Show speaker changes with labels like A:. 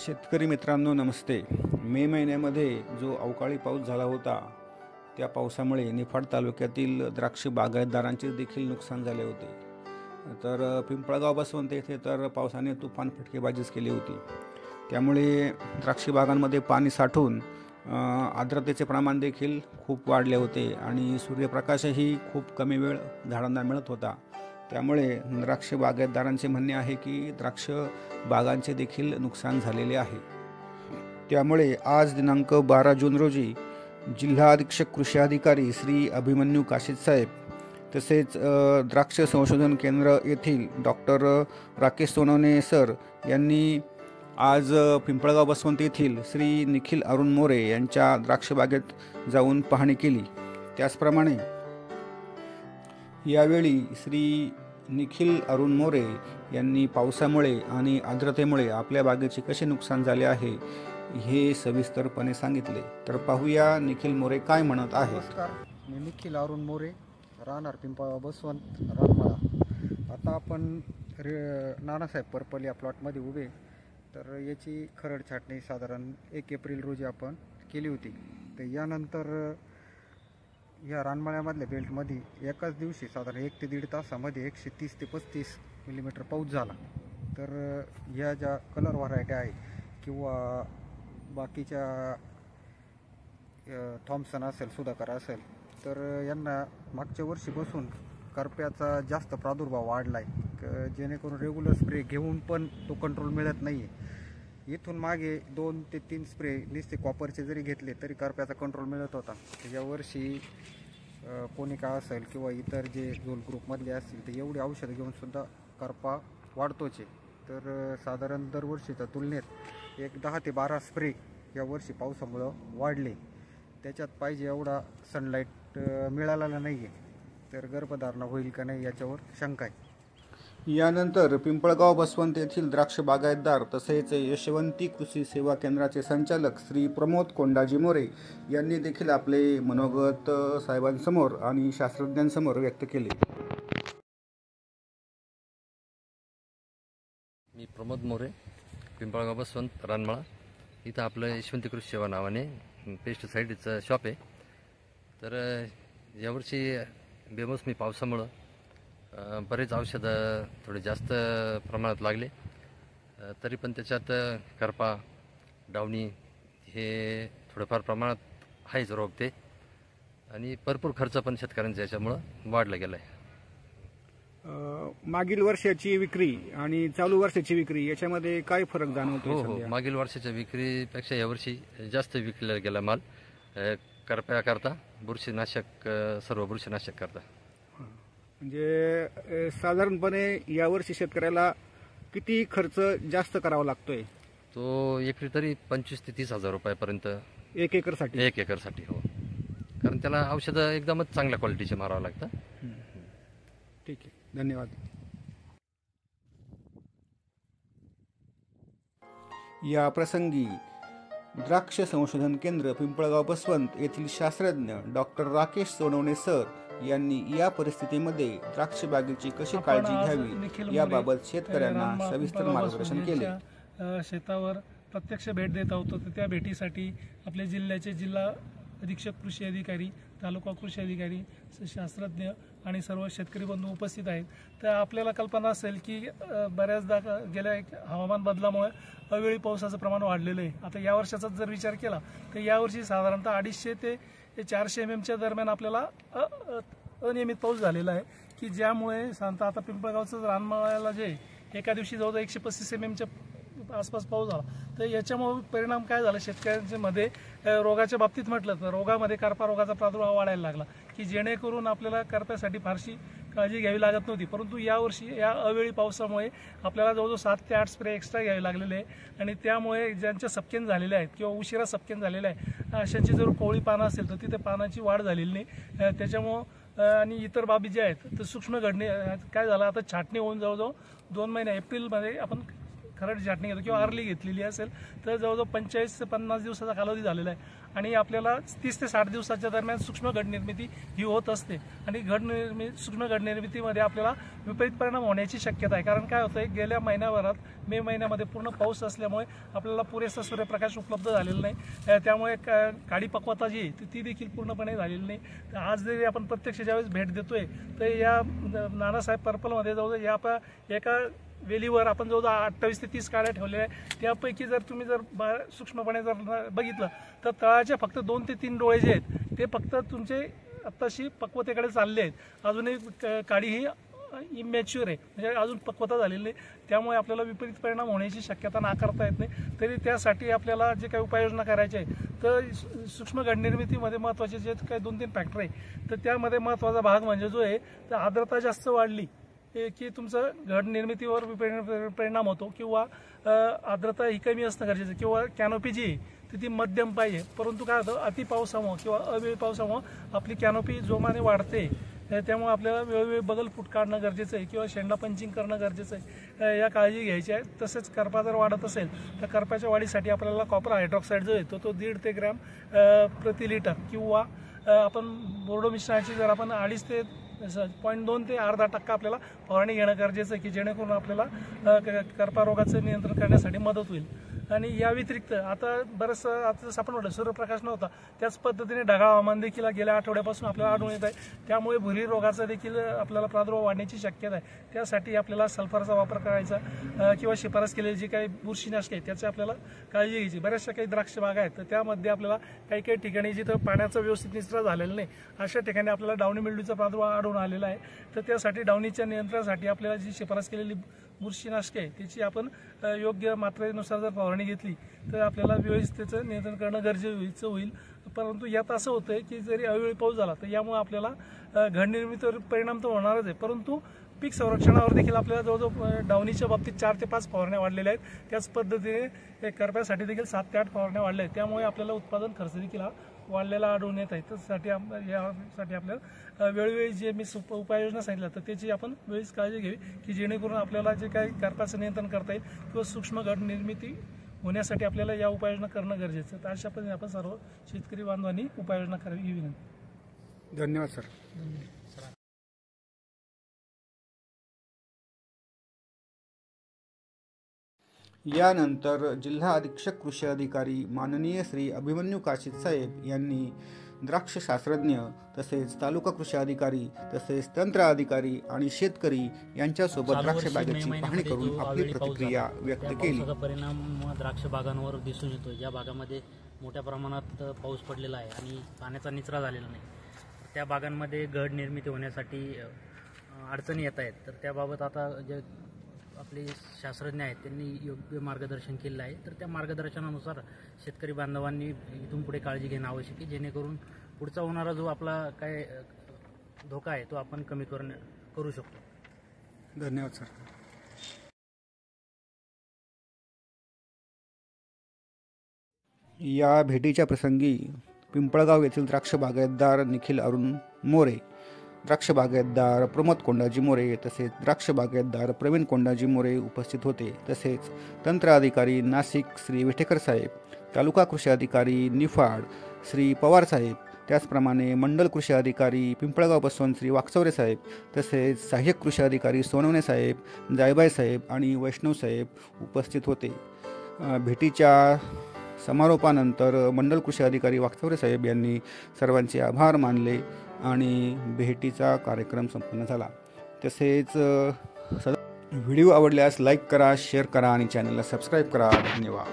A: शेतकरी मित्रांनो नमस्ते। मे महिन्यामध्ये जो अवकाळी पाऊस झाला होता त्या पावसामुळे निफाड तालुक्यातील द्राक्ष बागायतदारांचे देखील नुकसान झाले होते। तर पिंपळगाव बसवंत येथे तर पावसाने तुफान फटकेबाजीच केली होती। त्यामुळे द्राक्ष बागांमध्ये पाणी साठून आर्द्रतेचे प्रमाण देखील खूप वाढले होते आणि सूर्यप्रकाशही खूप कमी वेळ झाडांना मिळत होता। त्यामुळे द्राक्ष बागायतदारांचे म्हणणे आहे की द्राक्ष बागांचे देखील नुकसान झालेले आहे। त्यामुळे आज दिनांक 12 जून रोजी जिल्हा अधीक्षक कृषी अधिकारी श्री अभिमन्यू काशीद साहेब तसेच द्राक्ष संशोधन केंद्र येथील डॉक्टर राकेश सोनवणे सर यांनी आज पिंपळगाव बसवंत येथील श्री निखिल अरुण मोरे यांच्या द्राक्ष बागेत जाऊन पाहणी केली। त्याचप्रमाणे यावेळी श्री निखिल अरुण मोरे यांनी पावसामुळे आणि आर्द्रतेमुळे आपल्या बागेचे कसे नुकसान झाले आहे हे सविस्तरपणे सांगितले। तर पाहूया निखिल मोरे काय म्हणत आहेत।
B: नमस्कार, मी निखिल अरुण मोरे, राहणार पिंपळगाव बसवंत रानमाळा। आता आपण नानासाहेब पर्पल या प्लॉटमध्ये उभे। तर याची खरड छाटणी साधारण 1 एप्रिल रोजी आपण केली होती। तर यानंतर या रानमाळ्यामधल्या बेल्टमध्ये एकाच दिवशी साधारण 1 ते 1.5 तासामध्ये 130 ते 35 मिलीमीटर पाऊस झाला। तर या ज्या कलर व्हरायटी आहे किंवा बाकीच्या थॉम्सन असेल, सुधाकर असेल, तर यांना मागच्या वर्षीपासून करप्याचा जास्त प्रादुर्भाव वाढला आहे, जेणेकरून रेग्युलर स्प्रे घेऊन पण तो कंट्रोल मिळत नाही आहे। इथून मागे 2 ते 3 स्प्रे नुसते कॉपरचे जरी घेतले तरी करप्याचा कंट्रोल मिळत होता। यावर्षी कोनिका असेल किंवा इतर जे झोल ग्रुपमधले असतील ते एवढी औषधं घेऊन सुद्धा करपा वाढतोच आहे। तर साधारण दरवर्षीच्या तुलनेत 10 ते 12 स्प्रे यावर्षी पावसामुळं वाढले। त्याच्यात पाहिजे एवढा सनलाईट मिळालेला नाही आहे, तर गर्भधारणा होईल का नाही याच्यावर शंका आहे।
A: यानंतर पिंपळगाव बसवंत येथील द्राक्ष बागायतदार तसेच यशवंती कृषी सेवा केंद्राचे संचालक श्री प्रमोद कोंडाजी मोरे यांनी देखील आपले मनोगत साहेबांसमोर आणि शास्त्रज्ञांसमोर व्यक्त केले।
C: मी प्रमोद मोरे, पिंपळगाव बसवंत रानमाळा। इथं आपलं यशवंती कृषी सेवा नावाने पेस्टिसाईडचं शॉप आहे। तर यावर्षी बेमोसमी पावसामुळं बरेच औषधं थोडे जास्त प्रमाणात लागले, तरी पण त्याच्यात करपा, डावणी हे थोडंफार प्रमाणात आहेच रोग ते, आणि भरपूर खर्च पण शेतकऱ्यांचा याच्यामुळं वाढला गेला आहे।
A: मागील वर्षाची विक्री आणि चालू वर्षाची विक्री याच्यामध्ये काय फरक जाणवतो?
C: हो, मागील वर्षाच्या विक्रीपेक्षा यावर्षी जास्त विकला गेला माल, करप्याकरता, बुरशीनाशक, सर्व बुरशीनाशक करता।
A: म्हणजे साधारणपणे यावर्षी शेतकऱ्याला किती खर्च जास्त करावा लागतोय?
C: तो एकरी तरी 25 ते 30 हजार रुपयापर्यंत
A: 1 एकरसाठी?
C: 1 एकरसाठी, हो, कारण त्याला औषधं एकदमच चांगल्या क्वालिटीचे मारावं लागतं।
A: ठीक आहे, धन्यवाद। या प्रसंगी द्राक्ष संशोधन केंद्र पिंपळगाव बसवंत येथील शास्त्रज्ञ डॉक्टर राकेश सोनवणे सर यांनी या परिस्थितीमध्ये द्राक्ष बागेची कशी काळजी घ्यावी याबाबत शेतकऱ्यांना सविस्तर मार्गदर्शन केले।
D: शेतावर प्रत्यक्ष भेट देत आहोत। तर त्या भेटीसाठी आपल्या जिल्ह्याचे जिल्हा अधीक्षक कृषी अधिकारी, तालुका कृषी अधिकारी, शास्त्रज्ञ आणि सर्व शेतकरी बंधू उपस्थित आहेत। तर आपल्याला कल्पना असेल की बऱ्याचदा गेल्या हवामान बदलामुळे अवेळी पावसाचं प्रमाण वाढलेलं आहे। आता या वर्षाचा जर विचार केला तर यावर्षी साधारणतः 250 ते 400 mm दरम्यान आपल्याला अनियमित पाऊस झालेला आहे, की ज्यामुळे साधारणतः आता पिंपळगावचं रानमाळ्याला जे एका दिवशी जवळजवळ 135 mm आसपास पाऊस झाला। तर याच्यामुळे परिणाम काय झाला शेतकऱ्यांच्या मध्ये, रोगाच्या बाबतीत म्हटलं तर रोगामध्ये करपा रोगाचा प्रादुर्भाव वाढायला लागला, की जेणेकरून आपल्याला करप्यासाठी फारशी काळजी घ्यावी लागत नव्हती। परंतु यावर्षी या अवेळी पावसामुळे आपल्याला जवळजवळ 7 ते 8 स्प्रे एक्स्ट्रा घ्यावे लागलेले आहे, आणि त्यामुळे ज्यांच्या सपकेन झालेले आहेत किंवा उशिरा सपकेन झालेले आहे अशांची जर कोवळी पानं असेल तर तिथे पानाची वाढ झालेली नाही। त्याच्यामुळं आणि इतर बाबी ज्या आहेत तर सूक्ष्म घडणे काय झालं, आता छाटणी होऊन जवळजवळ 2 महिने एप्रिलमध्ये आपण खरड छाटणी घेतो किंवा अर्ली घेतलेली असेल तर जवळजवळ 45 ते 50 दिवसाचा कालावधी झालेला आहे आणि आपल्याला 30 ते 60 दिवसाच्या दरम्यान सूक्ष्म घड निर्मिती ही होत असते आणि सूक्ष्म घड निर्मितीमध्ये आपल्याला विपरीत परिणाम होण्याची शक्यता आहे. कारण काय होतं, गेल्या महिन्याभरात मे महिन्यामध्ये पूर्ण पाऊस असल्यामुळे आपल्याला पुरेसा सूर्यप्रकाश उपलब्ध झालेला नाही, त्यामुळे काळी पक्वता जी आहे ती देखील पूर्णपणे झालेली नाही. तर आज जरी आपण प्रत्यक्ष ज्यावेळेस भेट देतोय तर या नानासाहेब पर्पलमध्ये जवळजवळ या एका वेलीवर आपण जवळजवळ 28 ते 30 काड्या ठेवलेल्या आहेत. त्यापैकी जर तुम्ही सूक्ष्मपणे जर बघितलं तर तळाचे फक्त 2 ते 3 डोळे जे आहेत ते फक्त तुमचे आत्ताशी पक्वतेकडे चालले आहेत. अजूनही काडी ही इमॅच्युअर आहे, म्हणजे अजून पक्वता झालेली नाही, त्यामुळे आपल्याला विपरीत परिणाम होण्याची शक्यता नाकारता येत नाही. तरी त्यासाठी आपल्याला जे काही उपाययोजना करायच्या आहे तर सूक्ष्म घड निर्मितीमध्ये महत्त्वाचे जे काही 2-3 फॅक्टर आहे तर त्यामध्ये महत्त्वाचा भाग म्हणजे जो आहे तर आर्द्रता जास्त वाढली की तुमचं घड निर्मितीवर परिणाम होतो किंवा आर्द्रता ही कमी असणं गरजेचं किंवा कॅनोपी जी आहे तर ती मध्यम पाहिजे. परंतु काय होतं, अति पावसामुळे किंवा अवेळी पावसामुळे आपली कॅनोपी जोमाने वाढते, त्यामुळे आपल्याला वेळोवेळी बगल फूट काढणं गरजेचं आहे किंवा शेंडा पंचिंग करणं गरजेचं आहे, या काळजी घ्यायची आहे. तसेच करपा जर वाढत असेल तर करपाच्या वाढीसाठी आपल्याला कॉपर हायड्रॉक्साईड जो येतो तो 1.5 ते ग्रॅम प्रति लिटर किंवा आपण बोर्डो मिश्रणाची जर आपण 2.5 ते 0.2 ते अर्धा टक्का आपल्याला फवारणी घेणं गरजेचं आहे की जेणेकरून आपल्याला करपा रोगाचं नियंत्रण करण्यासाठी मदत होईल. आणि या व्यतिरिक्त आता बरंचसं आता जसं आपण म्हटलं सूर्यप्रकाश नव्हता, त्याच पद्धतीने ढगाळ हवामान देखील गेल्या आठवड्यापासून आपल्याला आढळून येत आहे, त्यामुळे भुरी रोगाचा देखील आपल्याला प्रादुर्भाव वाढण्याची शक्यता आहे. त्यासाठी आपल्याला सल्फरचा वापर करायचा किंवा शिफारस केलेली जी काही बुरशीनाशक आहे त्याची आपल्याला काळजी घ्यायची. बऱ्याचशा काही द्राक्ष बागा आहेत तर त्यामध्ये आपल्याला काही काही ठिकाणी जिथं पाण्याचा व्यवस्थित निचरा झालेला नाही अशा ठिकाणी आपल्याला डावणी मिल्ड्यूचा प्रादुर्भाव आढळून आलेला आहे. तर त्यासाठी डावणीच्या नियंत्रणासाठी आपल्याला जी शिफारस केलेली बुरशीनाशक आहे त्याची आपण योग्य मात्रेनुसार जर फवारणी घेतली तर आपल्याला व्यवस्थित त्याचं नियंत्रण करणं गरजेचं होईल. परंतु यात असं होतं की जरी अवेळी पाऊस झाला तर यामुळे आपल्याला घड निर्मितीवर परिणाम तर होणारच आहे, परंतु पीक संरक्षणावर देखील आपल्याला जवळजवळ डावणीच्या बाबतीत 4 ते 5 फवारण्या वाढलेल्या आहेत. त्याच पद्धतीने करप्यासाठी देखील 7 ते 8 फवारण्या वाढल्या आहेत. त्यामुळे आपल्याला उत्पादन खर्च देखील वाढलेला आढळून येत आहे. त्यासाठी यासाठी आपल्याला वेळोवेळी जे मी उपाययोजना सांगितल्या तर त्याची आपण वेळीच काळजी घ्यावी की जेणेकरून आपल्याला जे काही करपाचं नियंत्रण करता येईल किंवा सूक्ष्म घड निर्मिती होण्यासाठी आपल्याला या उपाययोजना करणं गरजेचं आहे. तर अशा पद्धतीने आपण सर्व शेतकरी बांधवांनी उपाययोजना करावी ही विनंती.
A: धन्यवाद सर. यानंतर जिल्हा अधीक्षक कृषी अधिकारी माननीय श्री अभिमन्यू काशीद साहेब यांनी द्राक्ष शास्त्रज्ञ तसेच तालुका कृषी अधिकारी तसेच तंत्र अधिकारी आणि शेतकरी यांच्यासोबत द्राक्ष बागेची पाहणी करून आपली प्रतिक्रिया व्यक्त केली.
E: परिणाम द्राक्ष बागांवर दिसून येतो. ज्या भागामध्ये मोठ्या प्रमाणात पाऊस पडलेला आहे आणि पाण्याचा निचरा झालेला नाही त्या भागांमध्ये घड निर्मिती होण्यासाठी अडचणी येत आहेत. तर त्याबाबत आता जे आपले शास्त्रज्ञ आहेत त्यांनी योग्य मार्गदर्शन केलेलं आहे. तर त्या मार्गदर्शनानुसार शेतकरी बांधवांनी इथून पुढे काळजी घेणं आवश्यक आहे जेणेकरून पुढचा होणारा जो आपला काय धोका आहे तो आपण कमी करू शकतो.
A: धन्यवाद सर. या भेटीच्या प्रसंगी पिंपळगाव येथील द्राक्ष बागायतदार निखिल अरुण मोरे, द्राक्ष बागायतदार प्रमोद कोंडाजी मोरे तसेच द्राक्ष बागायतदार प्रवीण कोंडाजी मोरे उपस्थित होते. तसेच तंत्र अधिकारी नाशिक श्री विठेकर साहेब, तालुका कृषी अधिकारी निफाड श्री पवार साहेब, त्याचप्रमाणे मंडल कृषी अधिकारी पिंपळगाव बसवंत श्री वाकचौरे साहेब, तसेच सहाय्यक कृषी अधिकारी सोनवणे साहेब, जायबाई साहेब आणि वैष्णव साहेब उपस्थित होते. भेटीच्या समारोपानंतर मंडल कृषी अधिकारी वाकचौरे साहेब यांनी सर्वांचे आभार मानले आणि भेटीचा कार्यक्रम संपन्न झाला. तसेच व्हिडिओ आवडल्यास लाईक करा, शेअर करा आणि चॅनलला सबस्क्राईब करा. धन्यवाद.